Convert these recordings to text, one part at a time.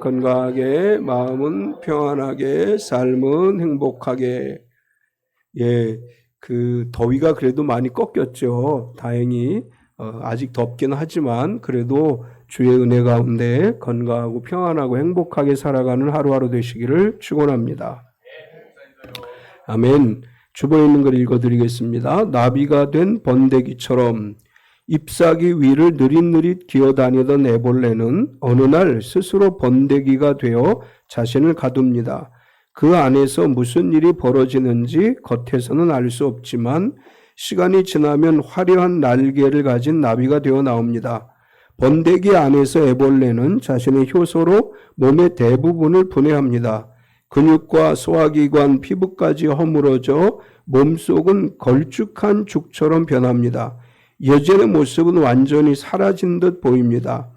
건강하게, 마음은 평안하게, 삶은 행복하게. 예, 그 더위가 그래도 많이 꺾였죠. 다행히 아직 덥긴 하지만 그래도 주의 은혜 가운데 건강하고 평안하고 행복하게 살아가는 하루하루 되시기를 축원합니다. 아멘. 주보에 있는 걸 읽어드리겠습니다. 나비가 된 번데기처럼 잎사귀 위를 느릿느릿 기어다니던 애벌레는 어느 날 스스로 번데기가 되어 자신을 가둡니다. 그 안에서 무슨 일이 벌어지는지 겉에서는 알 수 없지만 시간이 지나면 화려한 날개를 가진 나비가 되어 나옵니다. 번데기 안에서 애벌레는 자신의 효소로 몸의 대부분을 분해합니다. 근육과 소화기관, 피부까지 허물어져 몸속은 걸쭉한 죽처럼 변합니다. 예전의 모습은 완전히 사라진 듯 보입니다.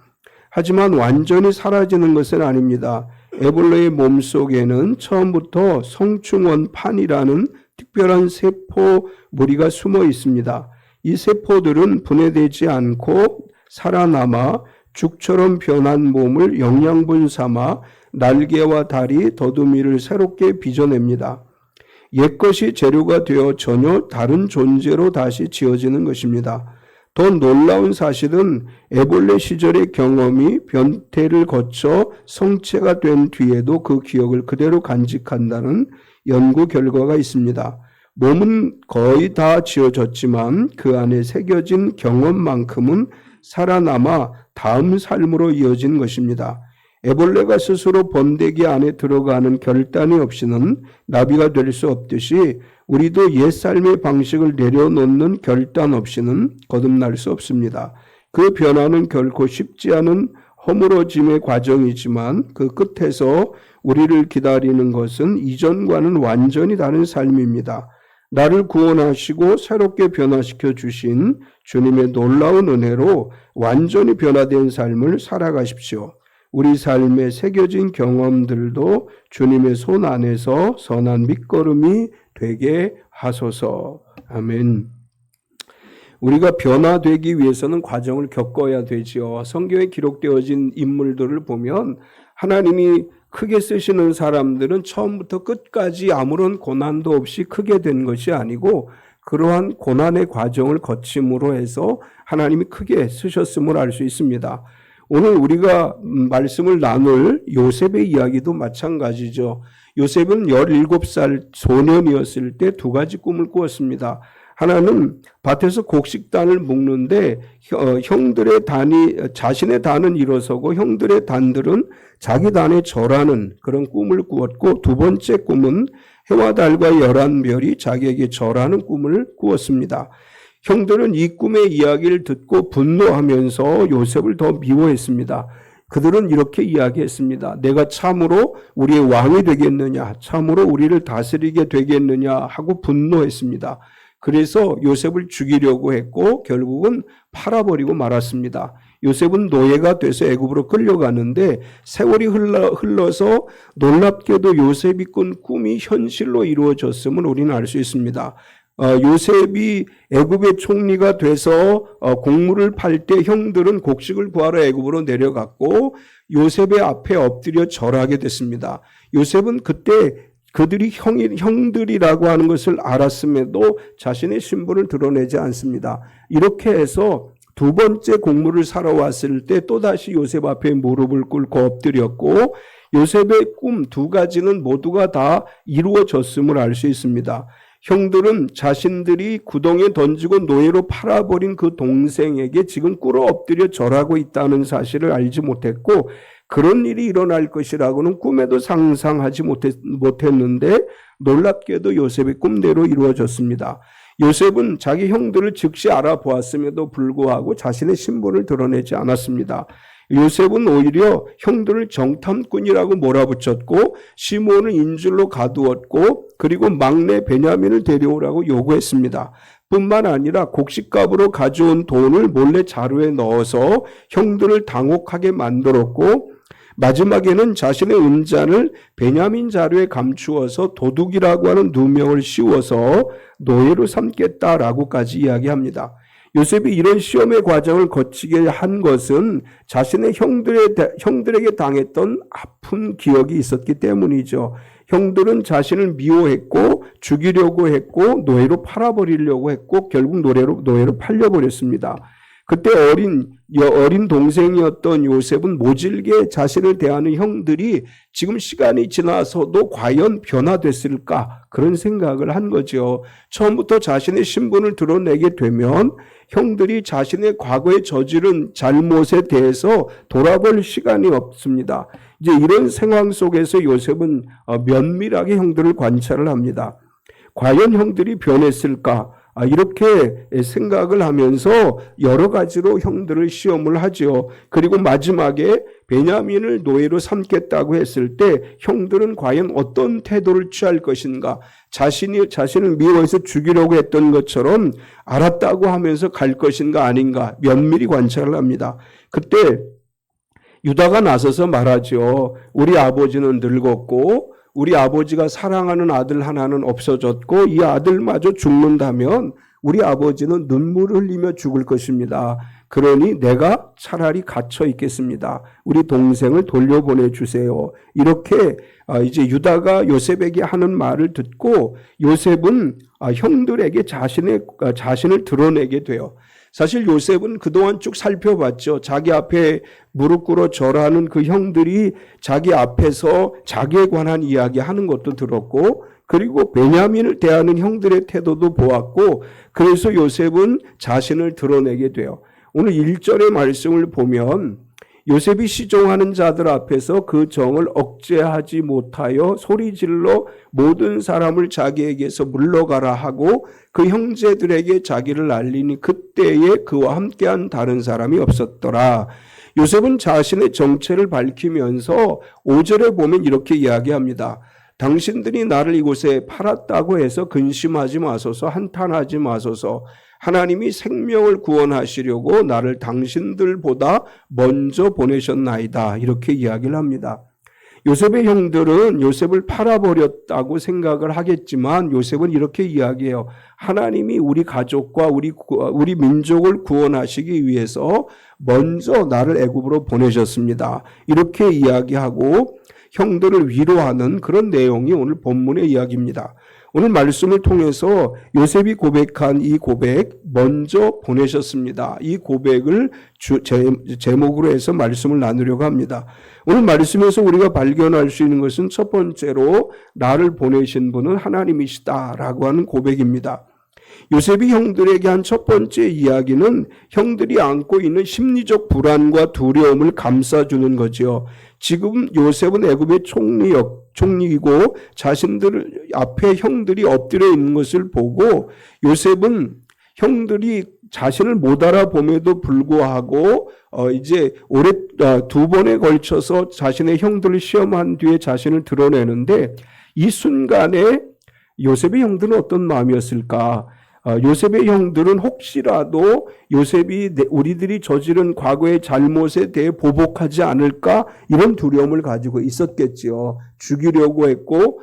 하지만 완전히 사라지는 것은 아닙니다. 애벌레의 몸속에는 처음부터 성충원판이라는 특별한 세포 무리가 숨어 있습니다. 이 세포들은 분해되지 않고 살아남아 죽처럼 변한 몸을 영양분 삼아 날개와 다리, 더듬이를 새롭게 빚어냅니다. 옛것이 재료가 되어 전혀 다른 존재로 다시 지어지는 것입니다. 더 놀라운 사실은 애벌레 시절의 경험이 변태를 거쳐 성체가 된 뒤에도 그 기억을 그대로 간직한다는 연구 결과가 있습니다. 몸은 거의 다 지어졌지만 그 안에 새겨진 경험만큼은 살아남아 다음 삶으로 이어진 것입니다. 애벌레가 스스로 번데기 안에 들어가는 결단이 없이는 나비가 될 수 없듯이 우리도 옛 삶의 방식을 내려놓는 결단 없이는 거듭날 수 없습니다. 그 변화는 결코 쉽지 않은 허물어짐의 과정이지만 그 끝에서 우리를 기다리는 것은 이전과는 완전히 다른 삶입니다. 나를 구원하시고 새롭게 변화시켜 주신 주님의 놀라운 은혜로 완전히 변화된 삶을 살아가십시오. 우리 삶에 새겨진 경험들도 주님의 손 안에서 선한 밑거름이 되게 하소서. 아멘. 우리가 변화되기 위해서는 과정을 겪어야 되지요. 성경에 기록되어진 인물들을 보면 하나님이 크게 쓰시는 사람들은 처음부터 끝까지 아무런 고난도 없이 크게 된 것이 아니고 그러한 고난의 과정을 거침으로 해서 하나님이 크게 쓰셨음을 알 수 있습니다. 오늘 우리가 말씀을 나눌 요셉의 이야기도 마찬가지죠. 요셉은 17살 소년이었을 때 두 가지 꿈을 꾸었습니다. 하나는 밭에서 곡식단을 묶는데 형들의 단이 자신의 단은 일어서고 형들의 단들은 자기 단에 절하는 그런 꿈을 꾸었고, 두 번째 꿈은 해와 달과 11별이 자기에게 절하는 꿈을 꾸었습니다. 형들은 이 꿈의 이야기를 듣고 분노하면서 요셉을 더 미워했습니다. 그들은 이렇게 이야기했습니다. 내가 참으로 우리의 왕이 되겠느냐, 참으로 우리를 다스리게 되겠느냐 하고 분노했습니다. 그래서 요셉을 죽이려고 했고 결국은 팔아버리고 말았습니다. 요셉은 노예가 돼서 애굽으로 끌려가는데 세월이 흘러서 놀랍게도 요셉이 꾼 꿈이 현실로 이루어졌음을 우리는 알 수 있습니다. 요셉이 애굽의 총리가 돼서 곡물을 팔 때 형들은 곡식을 구하러 애굽으로 내려갔고 요셉의 앞에 엎드려 절하게 됐습니다. 요셉은 그때 그들이 형들이라고 하는 것을 알았음에도 자신의 신분을 드러내지 않습니다. 이렇게 해서 두 번째 곡물을 사러 왔을 때 또다시 요셉 앞에 무릎을 꿇고 엎드렸고 요셉의 꿈 두 가지는 모두가 다 이루어졌음을 알 수 있습니다. 형들은 자신들이 구덩이에 던지고 노예로 팔아버린 그 동생에게 지금 꿇어 엎드려 절하고 있다는 사실을 알지 못했고 그런 일이 일어날 것이라고는 꿈에도 상상하지 못했는데 놀랍게도 요셉의 꿈대로 이루어졌습니다. 요셉은 자기 형들을 즉시 알아보았음에도 불구하고 자신의 신분을 드러내지 않았습니다. 요셉은 오히려 형들을 정탐꾼이라고 몰아붙였고 시므온을 인질로 가두었고 그리고 막내 베냐민을 데려오라고 요구했습니다. 뿐만 아니라 곡식값으로 가져온 돈을 몰래 자루에 넣어서 형들을 당혹하게 만들었고 마지막에는 자신의 은잔을 베냐민 자루에 감추어서 도둑이라고 하는 누명을 씌워서 노예로 삼겠다라고까지 이야기합니다. 요셉이 이런 시험의 과정을 거치게 한 것은 자신의 형들에게 당했던 아픈 기억이 있었기 때문이죠. 형들은 자신을 미워했고 죽이려고 했고 노예로 팔아버리려고 했고 결국 노예로 팔려버렸습니다. 그때 어린 동생이었던 요셉은 모질게 자신을 대하는 형들이 지금 시간이 지나서도 과연 변화됐을까? 그런 생각을 한 거죠. 처음부터 자신의 신분을 드러내게 되면 형들이 자신의 과거에 저지른 잘못에 대해서 돌아볼 시간이 없습니다. 이제 이런 상황 속에서 요셉은 면밀하게 형들을 관찰을 합니다. 과연 형들이 변했을까? 이렇게 생각을 하면서 여러 가지로 형들을 시험을 하죠. 그리고 마지막에 베냐민을 노예로 삼겠다고 했을 때 형들은 과연 어떤 태도를 취할 것인가? 자신을 미워해서 죽이려고 했던 것처럼 알았다고 하면서 갈 것인가 아닌가? 면밀히 관찰을 합니다. 그때 유다가 나서서 말하죠. 우리 아버지는 늙었고 우리 아버지가 사랑하는 아들 하나는 없어졌고 이 아들마저 죽는다면 우리 아버지는 눈물을 흘리며 죽을 것입니다. 그러니 내가 차라리 갇혀 있겠습니다. 우리 동생을 돌려보내 주세요. 이렇게 이제 유다가 요셉에게 하는 말을 듣고 요셉은 형들에게 자신을 드러내게 돼요. 사실 요셉은 그동안 쭉 살펴봤죠. 자기 앞에 무릎 꿇어 절하는 그 형들이 자기 앞에서 자기에 관한 이야기 하는 것도 들었고 그리고 베냐민을 대하는 형들의 태도도 보았고 그래서 요셉은 자신을 드러내게 돼요. 오늘 1절의 말씀을 보면 요셉이 시종하는 자들 앞에서 그 정을 억제하지 못하여 소리질러 모든 사람을 자기에게서 물러가라 하고 그 형제들에게 자기를 알리니 그때에 그와 함께한 다른 사람이 없었더라. 요셉은 자신의 정체를 밝히면서 5절에 보면 이렇게 이야기합니다. 당신들이 나를 이곳에 팔았다고 해서 근심하지 마소서, 한탄하지 마소서. 하나님이 생명을 구원하시려고 나를 당신들보다 먼저 보내셨나이다. 이렇게 이야기를 합니다. 요셉의 형들은 요셉을 팔아버렸다고 생각을 하겠지만 요셉은 이렇게 이야기해요. 하나님이 우리 가족과 우리 민족을 구원하시기 위해서 먼저 나를 애굽으로 보내셨습니다. 이렇게 이야기하고 형들을 위로하는 그런 내용이 오늘 본문의 이야기입니다. 오늘 말씀을 통해서 요셉이 고백한 이 고백 먼저 보내셨습니다. 이 고백을 제목으로 해서 말씀을 나누려고 합니다. 오늘 말씀에서 우리가 발견할 수 있는 것은 첫 번째로 나를 보내신 분은 하나님이시다라고 하는 고백입니다. 요셉이 형들에게 한 첫 번째 이야기는 형들이 안고 있는 심리적 불안과 두려움을 감싸주는 거죠. 지금 요셉은 애굽의 총리이고 자신들 앞에 형들이 엎드려 있는 것을 보고 요셉은 형들이 자신을 못 알아봄에도 불구하고 이제 두 번에 걸쳐서 자신의 형들을 시험한 뒤에 자신을 드러내는데 이 순간에 요셉의 형들은 어떤 마음이었을까? 요셉의 형들은 혹시라도 요셉이 우리들이 저지른 과거의 잘못에 대해 보복하지 않을까 이런 두려움을 가지고 있었겠지요. 죽이려고 했고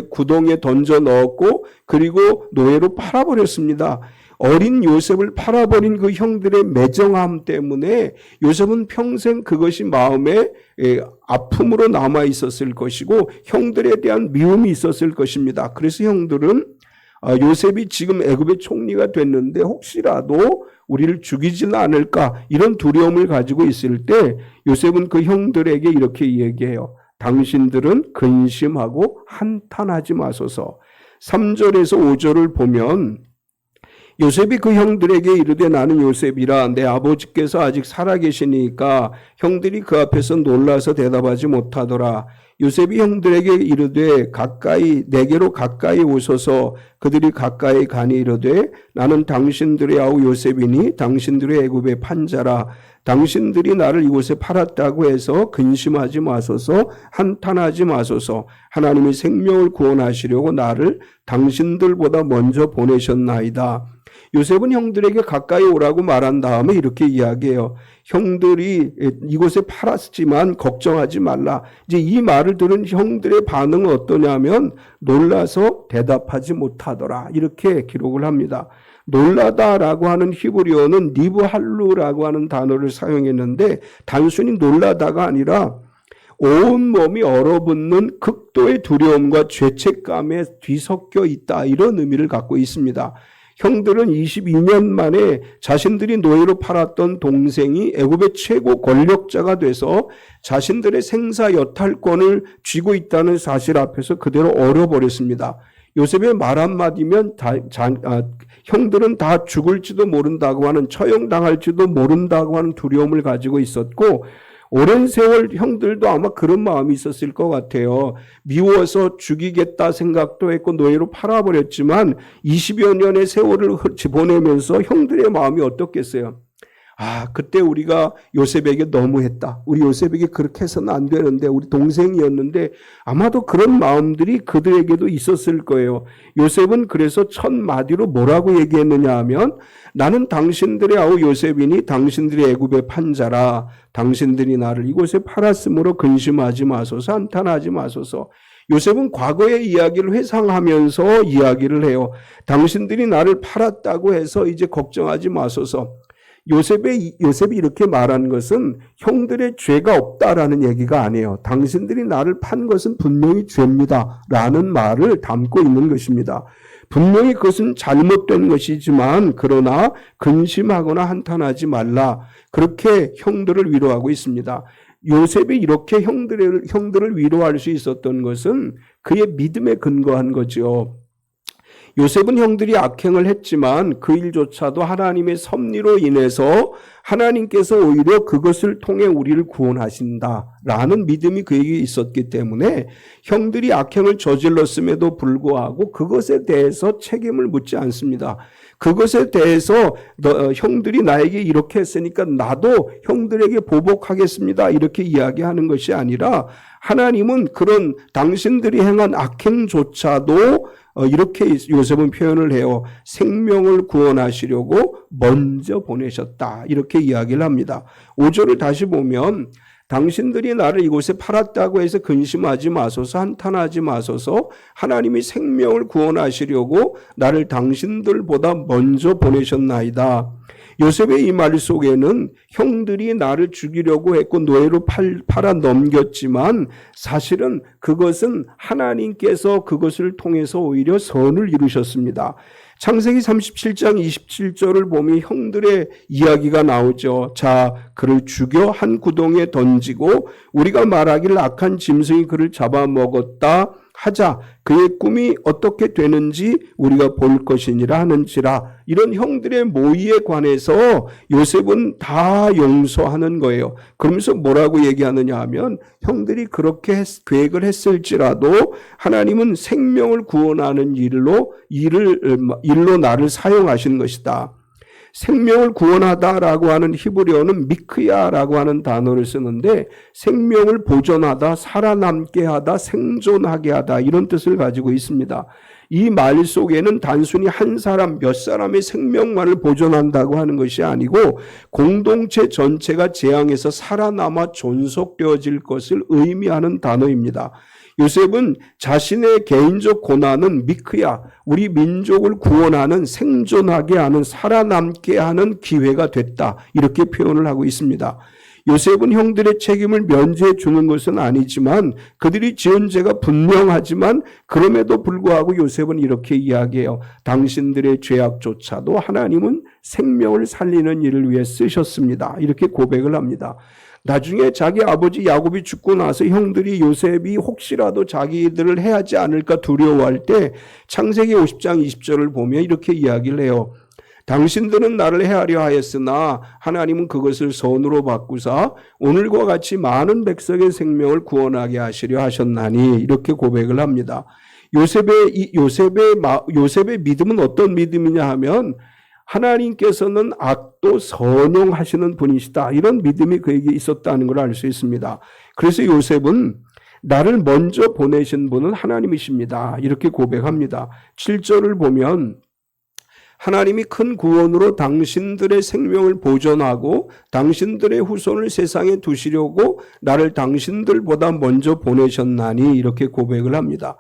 구덩이에 던져 넣었고 그리고 노예로 팔아버렸습니다. 어린 요셉을 팔아버린 그 형들의 매정함 때문에 요셉은 평생 그것이 마음에 아픔으로 남아 있었을 것이고 형들에 대한 미움이 있었을 것입니다. 그래서 형들은 요셉이 지금 애굽의 총리가 됐는데 혹시라도 우리를 죽이지는 않을까 이런 두려움을 가지고 있을 때 요셉은 그 형들에게 이렇게 얘기해요. 당신들은 근심하고 한탄하지 마소서. 3절에서 5절을 보면 요셉이 그 형들에게 이르되 나는 요셉이라 내 아버지께서 아직 살아계시니까 형들이 그 앞에서 놀라서 대답하지 못하더라. 요셉이 형들에게 이르되 내게로 가까이 오소서. 그들이 가까이 가니 이르되 나는 당신들의 아우 요셉이니 당신들의 애굽의 판자라. 당신들이 나를 이곳에 팔았다고 해서 근심하지 마소서, 한탄하지 마소서. 하나님이 생명을 구원하시려고 나를 당신들보다 먼저 보내셨나이다. 요셉은 형들에게 가까이 오라고 말한 다음에 이렇게 이야기해요. 형들이 이곳에 팔았지만 걱정하지 말라. 이제 이 말을 들은 형들의 반응은 어떠냐면 놀라서 대답하지 못하더라. 이렇게 기록을 합니다. 놀라다라고 하는 히브리어는 니브할루라고 하는 단어를 사용했는데 단순히 놀라다가 아니라 온 몸이 얼어붙는 극도의 두려움과 죄책감에 뒤섞여 있다, 이런 의미를 갖고 있습니다. 형들은 22년 만에 자신들이 노예로 팔았던 동생이 애굽의 최고 권력자가 돼서 자신들의 생사 여탈권을 쥐고 있다는 사실 앞에서 그대로 얼어버렸습니다. 요셉의 말 한마디면 형들은 다 죽을지도 모른다고 하는, 처형당할지도 모른다고 하는 두려움을 가지고 있었고, 오랜 세월 형들도 아마 그런 마음이 있었을 것 같아요. 미워서 죽이겠다 생각도 했고 노예로 팔아버렸지만 20여 년의 세월을 보내면서 형들의 마음이 어떻겠어요? 그때 우리가 요셉에게 너무했다. 우리 요셉에게 그렇게 해서는 안 되는데, 우리 동생이었는데, 아마도 그런 마음들이 그들에게도 있었을 거예요. 요셉은 그래서 첫 마디로 뭐라고 얘기했느냐 하면, 나는 당신들의 아우 요셉이니 당신들이 애굽의 판자라. 당신들이 나를 이곳에 팔았으므로 근심하지 마소서, 한탄하지 마소서. 요셉은 과거의 이야기를 회상하면서 이야기를 해요. 당신들이 나를 팔았다고 해서 이제 걱정하지 마소서. 요셉이 이렇게 말한 것은 형들의 죄가 없다라는 얘기가 아니에요. 당신들이 나를 판 것은 분명히 죄입니다 라는 말을 담고 있는 것입니다. 분명히 그것은 잘못된 것이지만 그러나 근심하거나 한탄하지 말라, 그렇게 형들을 위로하고 있습니다. 요셉이 이렇게 형들을 위로할 수 있었던 것은 그의 믿음에 근거한 거죠. 요셉은 형들이 악행을 했지만 그 일조차도 하나님의 섭리로 인해서 하나님께서 오히려 그것을 통해 우리를 구원하신다라는 믿음이 그에게 있었기 때문에 형들이 악행을 저질렀음에도 불구하고 그것에 대해서 책임을 묻지 않습니다. 그것에 대해서 형들이 나에게 이렇게 했으니까 나도 형들에게 보복하겠습니다, 이렇게 이야기하는 것이 아니라, 하나님은 그런 당신들이 행한 악행조차도 이렇게 요셉은 표현을 해요. 생명을 구원하시려고 먼저 보내셨다, 이렇게 이야기를 합니다. 5절을 다시 보면 당신들이 나를 이곳에 팔았다고 해서 근심하지 마소서, 한탄하지 마소서. 하나님이 생명을 구원하시려고 나를 당신들보다 먼저 보내셨나이다. 요셉의 이 말 속에는 형들이 나를 죽이려고 했고 노예로 팔아 넘겼지만 사실은 그것은 하나님께서 그것을 통해서 오히려 선을 이루셨습니다. 창세기 37장 27절을 보면 형들의 이야기가 나오죠. 자, 그를 죽여 한 구덩이에 던지고 우리가 말하기를 악한 짐승이 그를 잡아먹었다 하자. 그의 꿈이 어떻게 되는지 우리가 볼 것이니라 하는지라. 이런 형들의 모의에 관해서 요셉은 다 용서하는 거예요. 그러면서 뭐라고 얘기하느냐 하면 형들이 그렇게 계획을 했을지라도 하나님은 생명을 구원하는 일로 나를 사용하신 것이다. 생명을 구원하다라고 하는 히브리어는 미크야라고 하는 단어를 쓰는데 생명을 보존하다, 살아남게 하다, 생존하게 하다, 이런 뜻을 가지고 있습니다. 이 말 속에는 단순히 한 사람, 몇 사람의 생명만을 보존한다고 하는 것이 아니고 공동체 전체가 재앙에서 살아남아 존속되어질 것을 의미하는 단어입니다. 요셉은 자신의 개인적 고난은 미크야, 우리 민족을 구원하는, 생존하게 하는, 살아남게 하는 기회가 됐다, 이렇게 표현을 하고 있습니다. 요셉은 형들의 책임을 면제해 주는 것은 아니지만 그들이 지은 죄가 분명하지만 그럼에도 불구하고 요셉은 이렇게 이야기해요. 당신들의 죄악조차도 하나님은 생명을 살리는 일을 위해 쓰셨습니다, 이렇게 고백을 합니다. 나중에 자기 아버지 야곱이 죽고 나서 형들이 요셉이 혹시라도 자기들을 해하지 않을까 두려워할 때 창세기 50장 20절을 보면 이렇게 이야기를 해요. 당신들은 나를 해하려 하였으나 하나님은 그것을 선으로 바꾸사 오늘과 같이 많은 백성의 생명을 구원하게 하시려 하셨나니, 이렇게 고백을 합니다. 요셉의 믿음은 어떤 믿음이냐 하면 하나님께서는 악도 선용하시는 분이시다, 이런 믿음이 그에게 있었다는 걸 알 수 있습니다. 그래서 요셉은 나를 먼저 보내신 분은 하나님이십니다, 이렇게 고백합니다. 7절을 보면 하나님이 큰 구원으로 당신들의 생명을 보존하고 당신들의 후손을 세상에 두시려고 나를 당신들보다 먼저 보내셨나니, 이렇게 고백을 합니다.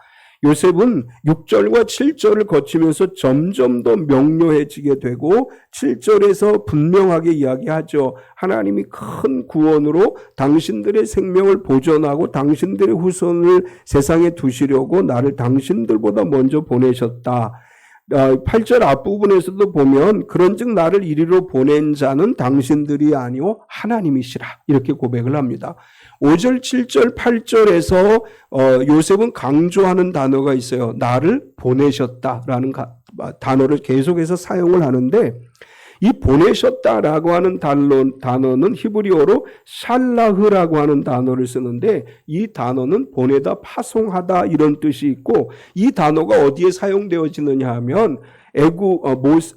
요셉은 6절과 7절을 거치면서 점점 더 명료해지게 되고 7절에서 분명하게 이야기하죠. 하나님이 큰 구원으로 당신들의 생명을 보존하고 당신들의 후손을 세상에 두시려고 나를 당신들보다 먼저 보내셨다. 8절 앞부분에서도 보면 그런즉 나를 이리로 보낸 자는 당신들이 아니오 하나님이시라 이렇게 고백을 합니다. 5절, 7절, 8절에서 요셉은 강조하는 단어가 있어요. 나를 보내셨다라는 단어를 계속해서 사용을 하는데 이 보내셨다라고 하는 단어는 히브리어로 샬라흐라고 하는 단어를 쓰는데 이 단어는 보내다, 파송하다 이런 뜻이 있고 이 단어가 어디에 사용되어지느냐 하면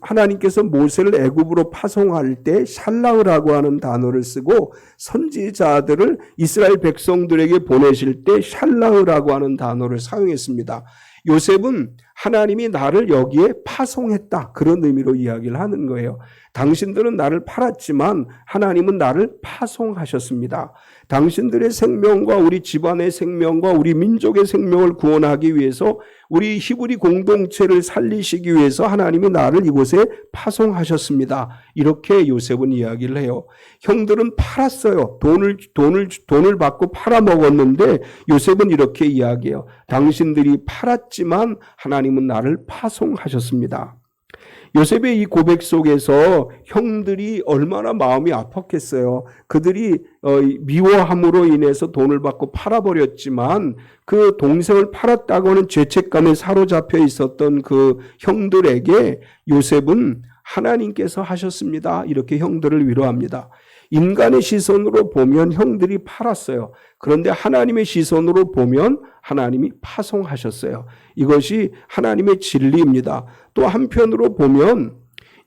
하나님께서 모세를 애굽으로 파송할 때 샬라흐라고 하는 단어를 쓰고 선지자들을 이스라엘 백성들에게 보내실 때 샬라흐라고 하는 단어를 사용했습니다. 요셉은 하나님이 나를 여기에 파송했다 그런 의미로 이야기를 하는 거예요. 당신들은 나를 팔았지만 하나님은 나를 파송하셨습니다. 당신들의 생명과 우리 집안의 생명과 우리 민족의 생명을 구원하기 위해서 우리 히브리 공동체를 살리시기 위해서 하나님이 나를 이곳에 파송하셨습니다. 이렇게 요셉은 이야기를 해요. 형들은 팔았어요. 돈을 받고 팔아먹었는데 요셉은 이렇게 이야기해요. 당신들이 팔았지만 하나님은 나를 파송하셨습니다. 요셉의 이 고백 속에서 형들이 얼마나 마음이 아팠겠어요. 그들이 미워함으로 인해서 돈을 받고 팔아버렸지만 그 동생을 팔았다고 하는 죄책감에 사로잡혀 있었던 그 형들에게 요셉은 하나님께서 하셨습니다. 이렇게 형들을 위로합니다. 인간의 시선으로 보면 형들이 팔았어요. 그런데 하나님의 시선으로 보면 하나님이 파송하셨어요. 이것이 하나님의 진리입니다. 또 한편으로 보면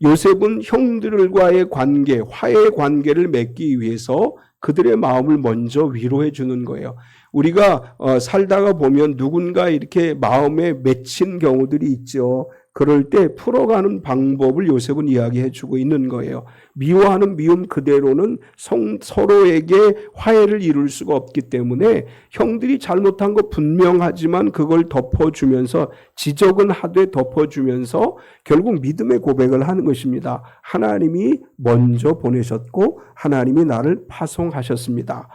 요셉은 형들과의 관계, 화해의 관계를 맺기 위해서 그들의 마음을 먼저 위로해 주는 거예요. 우리가 살다가 보면 누군가 이렇게 마음에 맺힌 경우들이 있죠. 그럴 때 풀어가는 방법을 요셉은 이야기해 주고 있는 거예요. 미워하는 미움 그대로는 서로에게 화해를 이룰 수가 없기 때문에 형들이 잘못한 거 분명하지만 그걸 덮어주면서 지적은 하되 덮어주면서 결국 믿음의 고백을 하는 것입니다. 하나님이 먼저 보내셨고 하나님이 나를 파송하셨습니다.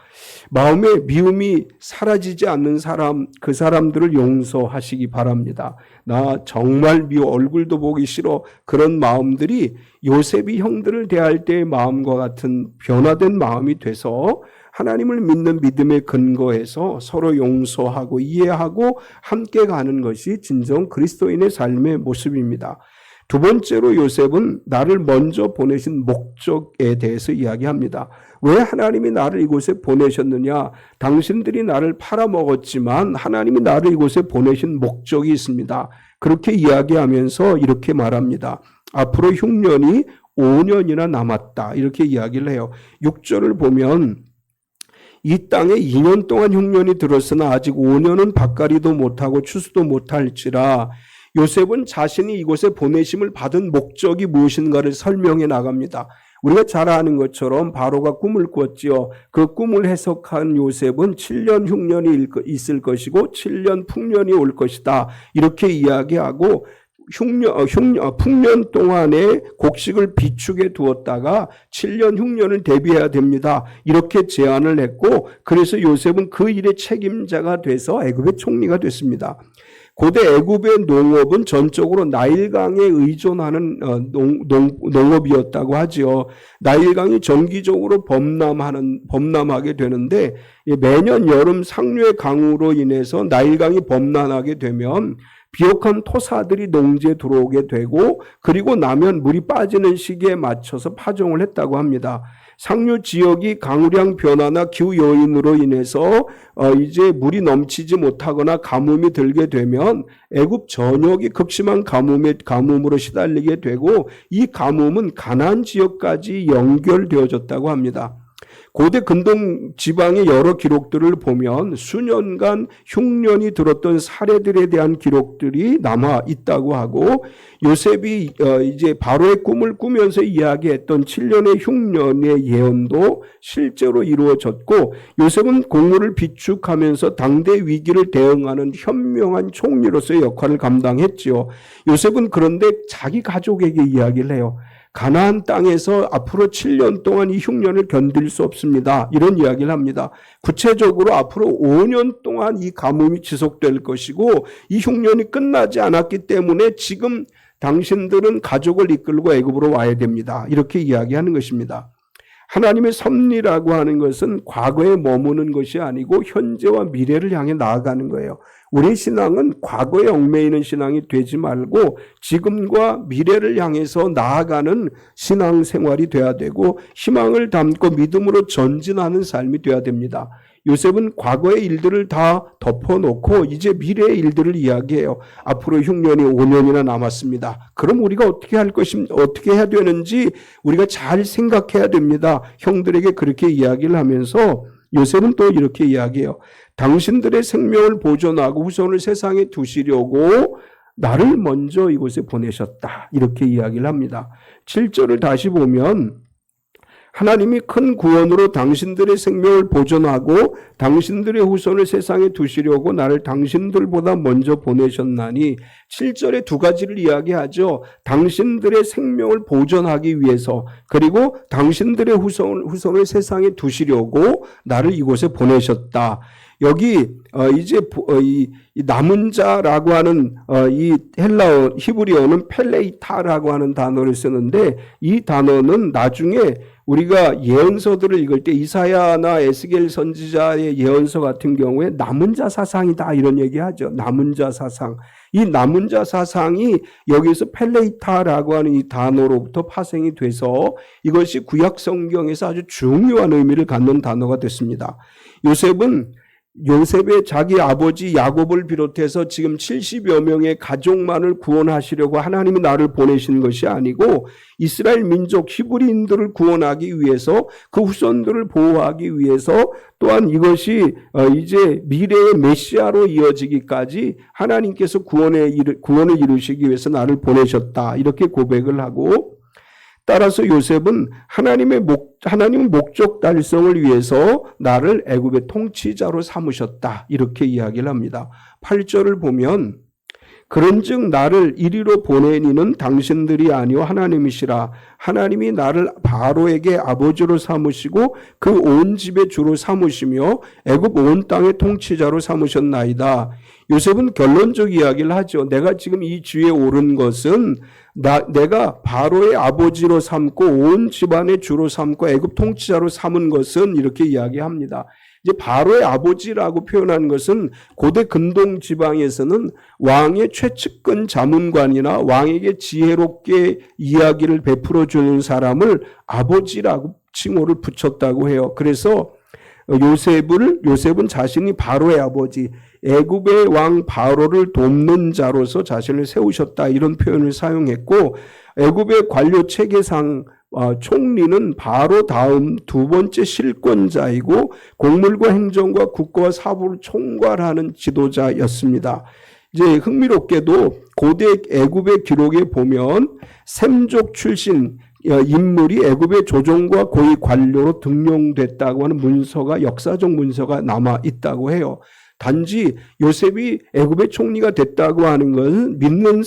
마음의 미움이 사라지지 않는 사람, 그 사람들을 용서하시기 바랍니다. 나 정말 미워, 얼굴도 보기 싫어. 그런 마음들이 요셉이 형들을 대할 때의 마음과 같은 변화된 마음이 돼서 하나님을 믿는 믿음의 근거에서 서로 용서하고 이해하고 함께 가는 것이 진정 그리스도인의 삶의 모습입니다. 두 번째로 요셉은 나를 먼저 보내신 목적에 대해서 이야기합니다. 왜 하나님이 나를 이곳에 보내셨느냐? 당신들이 나를 팔아먹었지만 하나님이 나를 이곳에 보내신 목적이 있습니다. 그렇게 이야기하면서 이렇게 말합니다. 앞으로 흉년이 5년이나 남았다. 이렇게 이야기를 해요. 6절을 보면 이 땅에 2년 동안 흉년이 들었으나 아직 5년은 밭갈이도 못하고 추수도 못할지라. 요셉은 자신이 이곳에 보내심을 받은 목적이 무엇인가를 설명해 나갑니다. 우리가 잘 아는 것처럼 바로가 꿈을 꿨지요. 그 꿈을 해석한 요셉은 7년 흉년이 있을 것이고 7년 풍년이 올 것이다. 이렇게 이야기하고 풍년 동안에 곡식을 비축해 두었다가 7년 흉년을 대비해야 됩니다. 이렇게 제안을 했고 그래서 요셉은 그 일의 책임자가 돼서 애굽의 총리가 됐습니다. 고대 애굽의 농업은 전적으로 나일강에 의존하는 농업이었다고 하지요. 나일강이 정기적으로 범람하게 되는데 매년 여름 상류의 강우로 인해서 나일강이 범람하게 되면 비옥한 토사들이 농지에 들어오게 되고 그리고 나면 물이 빠지는 시기에 맞춰서 파종을 했다고 합니다. 상류 지역이 강우량 변화나 기후 요인으로 인해서 이제 물이 넘치지 못하거나 가뭄이 들게 되면 애굽 전역이 극심한 가뭄으로 시달리게 되고 이 가뭄은 가나안 지역까지 연결되어졌다고 합니다. 고대 근동 지방의 여러 기록들을 보면 수년간 흉년이 들었던 사례들에 대한 기록들이 남아 있다고 하고, 요셉이 이제 바로의 꿈을 꾸면서 이야기했던 7년의 흉년의 예언도 실제로 이루어졌고, 요셉은 공무를 비축하면서 당대 위기를 대응하는 현명한 총리로서의 역할을 감당했지요. 요셉은 그런데 자기 가족에게 이야기를 해요. 가나안 땅에서 앞으로 7년 동안 이 흉년을 견딜 수 없습니다. 이런 이야기를 합니다. 구체적으로 앞으로 5년 동안 이 가뭄이 지속될 것이고, 이 흉년이 끝나지 않았기 때문에 지금 당신들은 가족을 이끌고 애굽으로 와야 됩니다. 이렇게 이야기하는 것입니다. 하나님의 섭리라고 하는 것은 과거에 머무는 것이 아니고 현재와 미래를 향해 나아가는 거예요. 우리 신앙은 과거에 얽매이는 신앙이 되지 말고 지금과 미래를 향해서 나아가는 신앙생활이 돼야 되고, 희망을 담고 믿음으로 전진하는 삶이 돼야 됩니다. 요셉은 과거의 일들을 다 덮어놓고 이제 미래의 일들을 이야기해요. 앞으로 흉년이 5년이나 남았습니다. 그럼 우리가 어떻게 해야 되는지 우리가 잘 생각해야 됩니다. 형들에게 그렇게 이야기를 하면서 요셉은 또 이렇게 이야기해요. 당신들의 생명을 보존하고 후손을 세상에 두시려고 나를 먼저 이곳에 보내셨다. 이렇게 이야기를 합니다. 7절을 다시 보면, 하나님이 큰 구원으로 당신들의 생명을 보존하고 당신들의 후손을 세상에 두시려고 나를 당신들보다 먼저 보내셨나니, 7절에 두 가지를 이야기하죠. 당신들의 생명을 보존하기 위해서, 그리고 당신들의 후손을 세상에 두시려고 나를 이곳에 보내셨다. 여기 이제 이 남은 자라고 하는 이 헬라어 히브리어는 펠레이타라고 하는 단어를 쓰는데, 이 단어는 나중에 우리가 예언서들을 읽을 때 이사야나 에스겔 선지자의 예언서 같은 경우에 남은 자 사상이다 이런 얘기하죠. 남은 자 사상. 이 남은 자 사상이 여기서 펠레이타라고 하는 이 단어로부터 파생이 돼서 이것이 구약 성경에서 아주 중요한 의미를 갖는 단어가 됐습니다. 요셉의 자기 아버지 야곱을 비롯해서 지금 70여 명의 가족만을 구원하시려고 하나님이 나를 보내신 것이 아니고, 이스라엘 민족 히브리인들을 구원하기 위해서, 그 후손들을 보호하기 위해서, 또한 이것이 이제 미래의 메시아로 이어지기까지 하나님께서 구원을 이루시기 위해서 나를 보내셨다. 이렇게 고백을 하고, 따라서 요셉은 하나님은 목적 달성을 위해서 나를 애굽의 통치자로 삼으셨다. 이렇게 이야기를 합니다. 8절을 보면, 그런즉 나를 이리로 보내니는 당신들이 아니요 하나님이시라. 하나님이 나를 바로에게 아버지로 삼으시고 그 온 집의 주로 삼으시며 애굽 온 땅의 통치자로 삼으셨나이다. 요셉은 결론적 이야기를 하죠. 내가 지금 이 주에 오른 것은 내가 바로의 아버지로 삼고 온 집안의 주로 삼고 애굽 통치자로 삼은 것은, 이렇게 이야기합니다. 이제 바로의 아버지라고 표현한 것은 고대 근동 지방에서는 왕의 최측근 자문관이나 왕에게 지혜롭게 이야기를 베풀어 주는 사람을 아버지라고 칭호를 붙였다고 해요. 그래서 요셉은 자신이 바로의 아버지, 애굽의 왕 바로를 돕는 자로서 자신을 세우셨다, 이런 표현을 사용했고, 애굽의 관료 체계상 총리는 바로 다음 두 번째 실권자이고 곡물과 행정과 국가와 사부를 총괄하는 지도자였습니다. 이제 흥미롭게도 고대 애굽의 기록에 보면 셈족 출신 인물이 애굽의 조정과 고위 관료로 등용됐다고 하는 문서가, 역사적 문서가 남아 있다고 해요. 단지 요셉이 애굽의 총리가 됐다고 하는 것은 믿는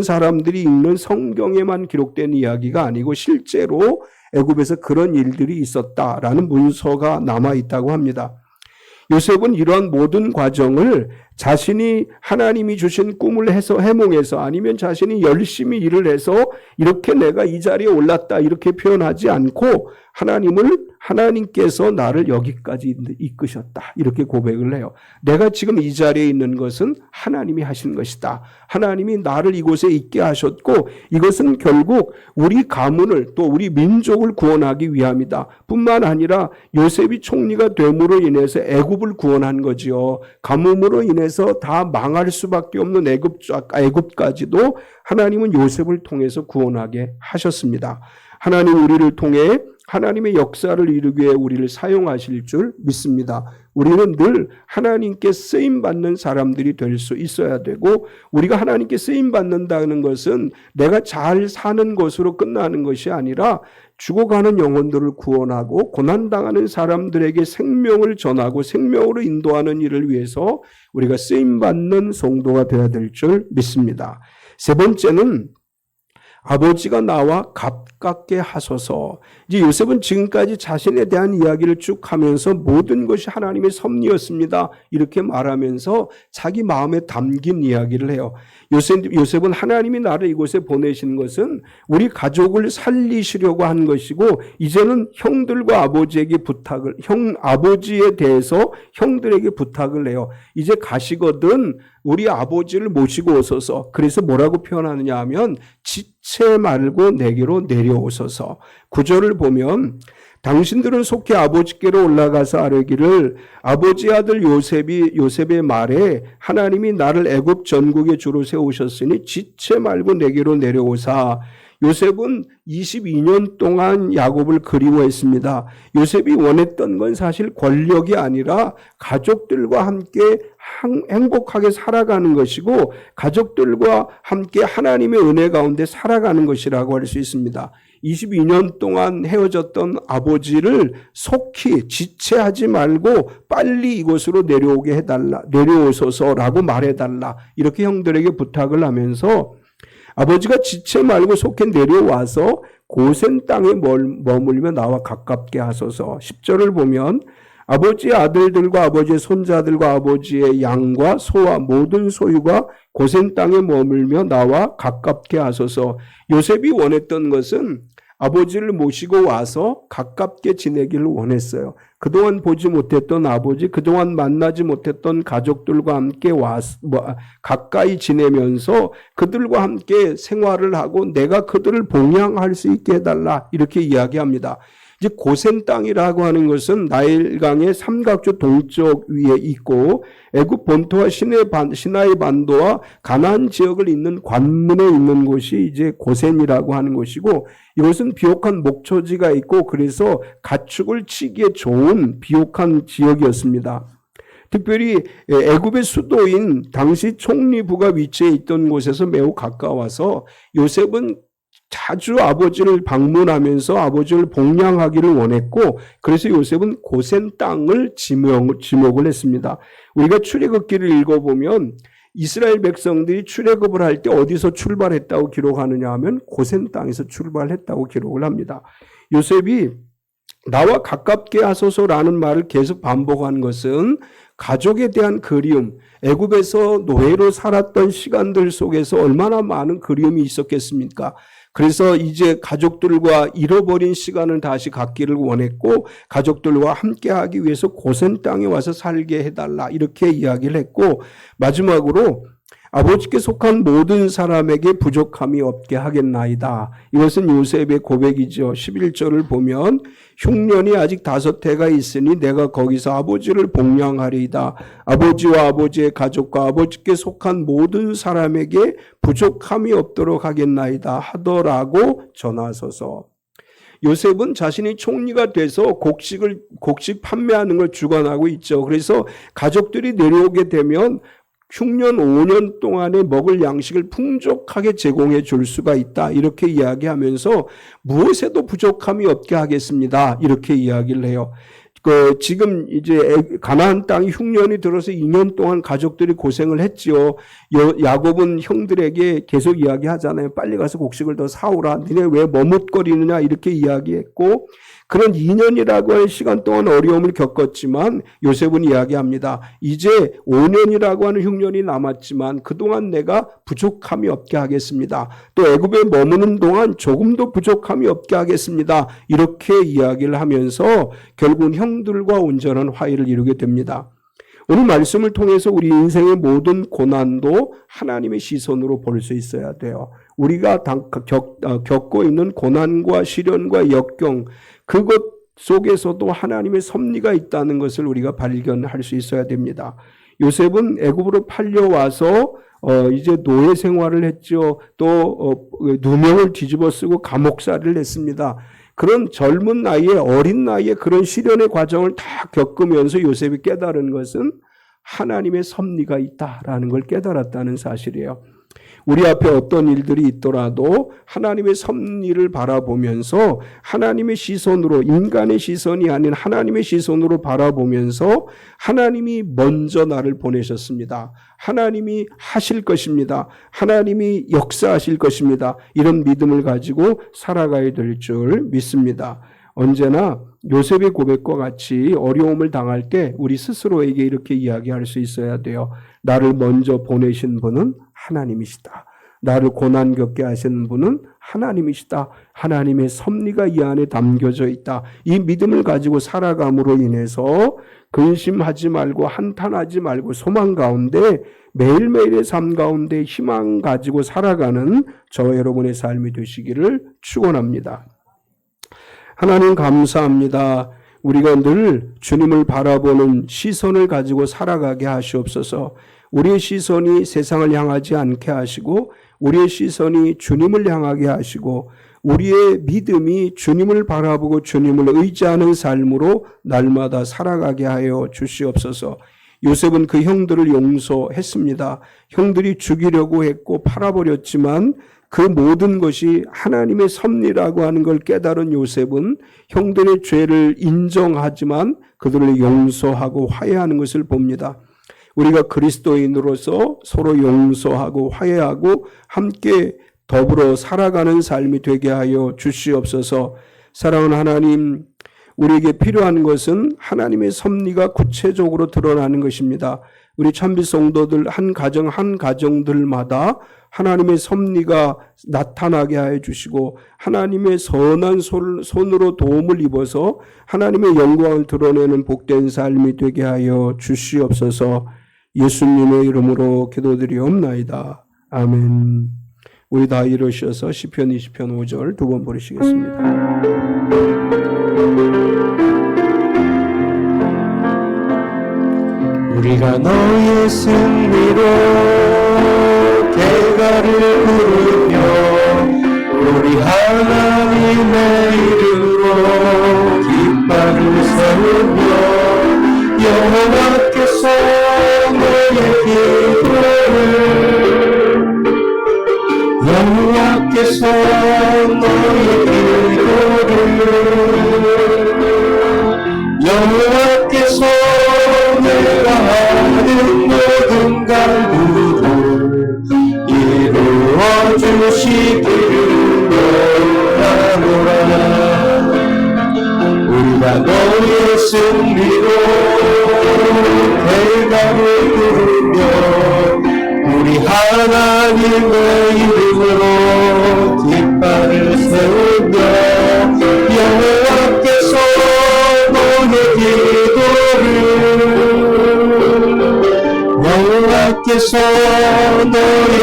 사람들이 읽는 성경에만 기록된 이야기가 아니고 실제로 애굽에서 그런 일들이 있었다라는 문서가 남아 있다고 합니다. 요셉은 이러한 모든 과정을 자신이 하나님이 주신 꿈을 해서 해몽해서, 아니면 자신이 열심히 일을 해서 이렇게 내가 이 자리에 올랐다 이렇게 표현하지 않고, 하나님께서 나를 여기까지 이끄셨다 이렇게 고백을 해요. 내가 지금 이 자리에 있는 것은 하나님이 하신 것이다. 하나님이 나를 이곳에 있게 하셨고, 이것은 결국 우리 가문을, 또 우리 민족을 구원하기 위함이다. 뿐만 아니라 요셉이 총리가 됨으로 인해서 애굽을 구원한 거지요. 가뭄으로 인해서 다 망할 수밖에 없는 애굽까지도 하나님은 요셉을 통해서 구원하게 하셨습니다. 하나님 우리를 통해 하나님의 역사를 이루기 위해 우리를 사용하실 줄 믿습니다. 우리는 늘 하나님께 쓰임받는 사람들이 될 수 있어야 되고, 우리가 하나님께 쓰임받는다는 것은 내가 잘 사는 것으로 끝나는 것이 아니라 죽어가는 영혼들을 구원하고 고난당하는 사람들에게 생명을 전하고 생명으로 인도하는 일을 위해서 우리가 쓰임받는 성도가 되어야 될 줄 믿습니다. 세 번째는 아버지가 나와 가깝게 하소서. 이제 요셉은 지금까지 자신에 대한 이야기를 쭉 하면서 모든 것이 하나님의 섭리였습니다, 이렇게 말하면서 자기 마음에 담긴 이야기를 해요. 요셉은 하나님이 나를 이곳에 보내신 것은 우리 가족을 살리시려고 한 것이고, 이제는 형들과 아버지에게 아버지에 대해서 형들에게 부탁을 해요. 이제 가시거든 우리 아버지를 모시고 오소서. 그래서 뭐라고 표현하느냐 하면 지체 말고 내게로 내려오소서. 구절을 보면 당신들은 속히 아버지께로 올라가서 아뢰기를 아버지 아들 요셉의 말에 하나님이 나를 애굽 전국에 주로 세우셨으니 지체 말고 내게로 내려오사. 요셉은 22년 동안 야곱을 그리워했습니다. 요셉이 원했던 건 사실 권력이 아니라 가족들과 함께 행복하게 살아가는 것이고, 가족들과 함께 하나님의 은혜 가운데 살아가는 것이라고 할 수 있습니다. 22년 동안 헤어졌던 아버지를 속히 지체하지 말고 빨리 이곳으로 내려오소서라고 말해달라, 이렇게 형들에게 부탁을 하면서 아버지가 지체 말고 속히 내려와서 고센 땅에 머물며 나와 가깝게 하소서. 10절을 보면 아버지의 아들들과 아버지의 손자들과 아버지의 양과 소와 모든 소유가 고센 땅에 머물며 나와 가깝게 하소서. 요셉이 원했던 것은 아버지를 모시고 와서 가깝게 지내기를 원했어요. 그동안 보지 못했던 아버지, 그동안 만나지 못했던 가족들과 함께 가까이 지내면서 그들과 함께 생활을 하고 내가 그들을 봉양할 수 있게 해달라, 이렇게 이야기합니다. 이제 고센 땅이라고 하는 것은 나일강의 삼각주 동쪽 위에 있고 애굽 본토와 시나이 반도와 가나안 지역을 잇는 관문에 있는 곳이 이제 고센이라고 하는 곳이고, 이것은 비옥한 목초지가 있고 그래서 가축을 치기에 좋은 비옥한 지역이었습니다. 특별히 애굽의 수도인 당시 총리부가 위치해 있던 곳에서 매우 가까워서 요셉은 자주 아버지를 방문하면서 아버지를 봉양하기를 원했고, 그래서 요셉은 고센 땅을 지목을 했습니다. 우리가 출애굽기를 읽어보면 이스라엘 백성들이 출애굽을 할 때 어디서 출발했다고 기록하느냐 하면 고센 땅에서 출발했다고 기록을 합니다. 요셉이 나와 가깝게 하소서라는 말을 계속 반복한 것은 가족에 대한 그리움, 애굽에서 노예로 살았던 시간들 속에서 얼마나 많은 그리움이 있었겠습니까? 그래서 이제 가족들과 잃어버린 시간을 다시 갖기를 원했고, 가족들과 함께하기 위해서 고센 땅에 와서 살게 해달라, 이렇게 이야기를 했고, 마지막으로 아버지께 속한 모든 사람에게 부족함이 없게 하겠나이다. 이것은 요셉의 고백이죠. 11절을 보면 흉년이 아직 5해가 있으니 내가 거기서 아버지를 봉양하리이다. 아버지와 아버지의 가족과 아버지께 속한 모든 사람에게 부족함이 없도록 하겠나이다 하더라고 전하소서. 요셉은 자신이 총리가 돼서 곡식 판매하는 걸 주관하고 있죠. 그래서 가족들이 내려오게 되면 흉년 5년 동안에 먹을 양식을 풍족하게 제공해 줄 수가 있다, 이렇게 이야기하면서 무엇에도 부족함이 없게 하겠습니다, 이렇게 이야기를 해요. 지금 이제 가나안 땅이 흉년이 들어서 2년 동안 가족들이 고생을 했지요. 야곱은 형들에게 계속 이야기하잖아요. 빨리 가서 곡식을 더 사오라. 니네 왜 머뭇거리느냐, 이렇게 이야기했고, 그런 2년이라고 할 시간 동안 어려움을 겪었지만 요셉은 이야기합니다. 이제 5년이라고 하는 흉년이 남았지만 그동안 내가 부족함이 없게 하겠습니다. 또 애굽에 머무는 동안 조금도 부족함이 없게 하겠습니다. 이렇게 이야기를 하면서 결국은 형들과 온전한 화해를 이루게 됩니다. 오늘 말씀을 통해서 우리 인생의 모든 고난도 하나님의 시선으로 볼 수 있어야 돼요. 우리가 겪고 있는 고난과 시련과 역경, 그것 속에서도 하나님의 섭리가 있다는 것을 우리가 발견할 수 있어야 됩니다. 요셉은 애굽으로 팔려와서 이제 노예 생활을 했죠. 또 누명을 뒤집어 쓰고 감옥살이를 했습니다. 그런 젊은 나이에 어린 나이에 그런 시련의 과정을 다 겪으면서 요셉이 깨달은 것은 하나님의 섭리가 있다라는 걸 깨달았다는 사실이에요. 우리 앞에 어떤 일들이 있더라도 하나님의 섭리를 바라보면서 하나님의 시선으로, 인간의 시선이 아닌 하나님의 시선으로 바라보면서 하나님이 먼저 나를 보내셨습니다. 하나님이 하실 것입니다. 하나님이 역사하실 것입니다. 이런 믿음을 가지고 살아가야 될 줄 믿습니다. 언제나 요셉의 고백과 같이 어려움을 당할 때 우리 스스로에게 이렇게 이야기할 수 있어야 돼요. 나를 먼저 보내신 분은 하나님이시다. 나를 고난 겪게 하시는 분은 하나님이시다. 하나님의 섭리가 이 안에 담겨져 있다. 이 믿음을 가지고 살아감으로 인해서 근심하지 말고 한탄하지 말고 소망 가운데 매일매일의 삶 가운데 희망 가지고 살아가는 저 여러분의 삶이 되시기를 축원합니다. 하나님 감사합니다. 우리가 늘 주님을 바라보는 시선을 가지고 살아가게 하시옵소서. 우리의 시선이 세상을 향하지 않게 하시고 우리의 시선이 주님을 향하게 하시고 우리의 믿음이 주님을 바라보고 주님을 의지하는 삶으로 날마다 살아가게 하여 주시옵소서. 요셉은 그 형들을 용서했습니다. 형들이 죽이려고 했고 팔아버렸지만 그 모든 것이 하나님의 섭리라고 하는 걸 깨달은 요셉은 형들의 죄를 인정하지만 그들을 용서하고 화해하는 것을 봅니다. 우리가 그리스도인으로서 서로 용서하고 화해하고 함께 더불어 살아가는 삶이 되게 하여 주시옵소서. 사랑하는 하나님, 우리에게 필요한 것은 하나님의 섭리가 구체적으로 드러나는 것입니다. 우리 참빛 성도들 한 가정 한 가정들마다 하나님의 섭리가 나타나게 하여 주시고 하나님의 선한 손으로 도움을 입어서 하나님의 영광을 드러내는 복된 삶이 되게 하여 주시옵소서. 예수님의 이름으로 기도드리옵나이다. 아멘. 우리 다 일어서서 시편 20편 5절 두 번 부르시겠습니다. 우리가 너의 승리로 대가를 부르며 우리 하나님의 이름으로 깃발을 세우며 여호와께서 너의 여호와께서 내가 하는 모든 간구를 이루어 주시기를 원하노라. 우리가 너의 승리로 대가를 부르며 우리 하나님의 이름으로 깃발을 세우며 여호와께서 너의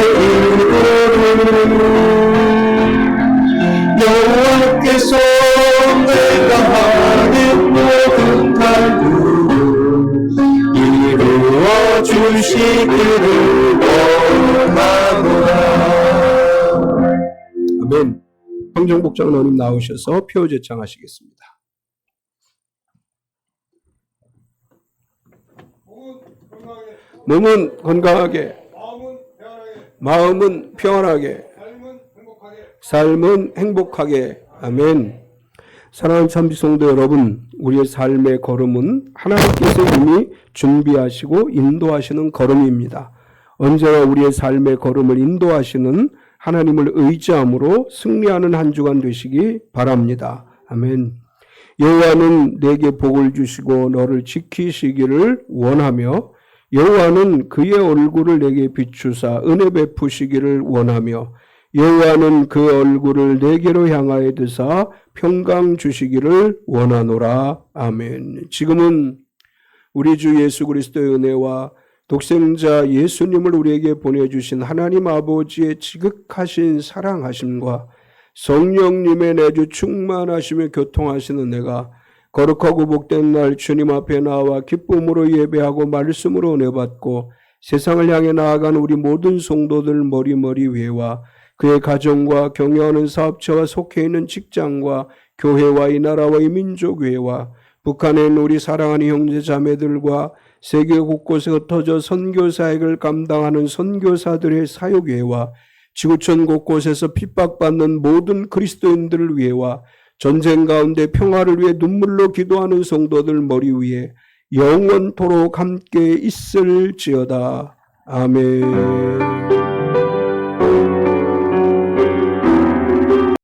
여호와께서 내가 하는 모든 간구를 이루어 주시기를 원하노라. 아멘. 황정복장로님 나오셔서 표제창 하시겠습니다. 몸은 건강하게, 마음은 평안하게, 삶은 행복하게. 아멘. 사랑하는 참비 성도 여러분, 우리의 삶의 걸음은 하나님께서 이미 준비하시고 인도하시는 걸음입니다. 언제나 우리의 삶의 걸음을 인도하시는 하나님을 의지함으로 승리하는 한 주간 되시기 바랍니다. 아멘. 여호와는 내게 복을 주시고 너를 지키시기를 원하며 여호와는 그의 얼굴을 내게 비추사 은혜 베푸시기를 원하며 여호와는 그 얼굴을 내게로 향하여 드사 평강 주시기를 원하노라. 아멘. 지금은 우리 주 예수 그리스도의 은혜와 독생자 예수님을 우리에게 보내주신 하나님 아버지의 지극하신 사랑하심과 성령님의 내주 충만하시며 교통하시는 내가 거룩하고 복된 날 주님 앞에 나와 기쁨으로 예배하고 말씀으로 은혜 받고 세상을 향해 나아가는 우리 모든 성도들 머리머리 위에와 그의 가정과 경영하는 사업체와 속해 있는 직장과 교회와 이 나라와 이 민족회와 북한에 있는 우리 사랑하는 형제 자매들과 세계 곳곳에 흩어져 선교사역을 감당하는 선교사들의 사역회와 지구촌 곳곳에서 핍박받는 모든 그리스도인들을 위해와 전쟁 가운데 평화를 위해 눈물로 기도하는 성도들 머리 위에 영원토록 함께 있을지어다. 아멘.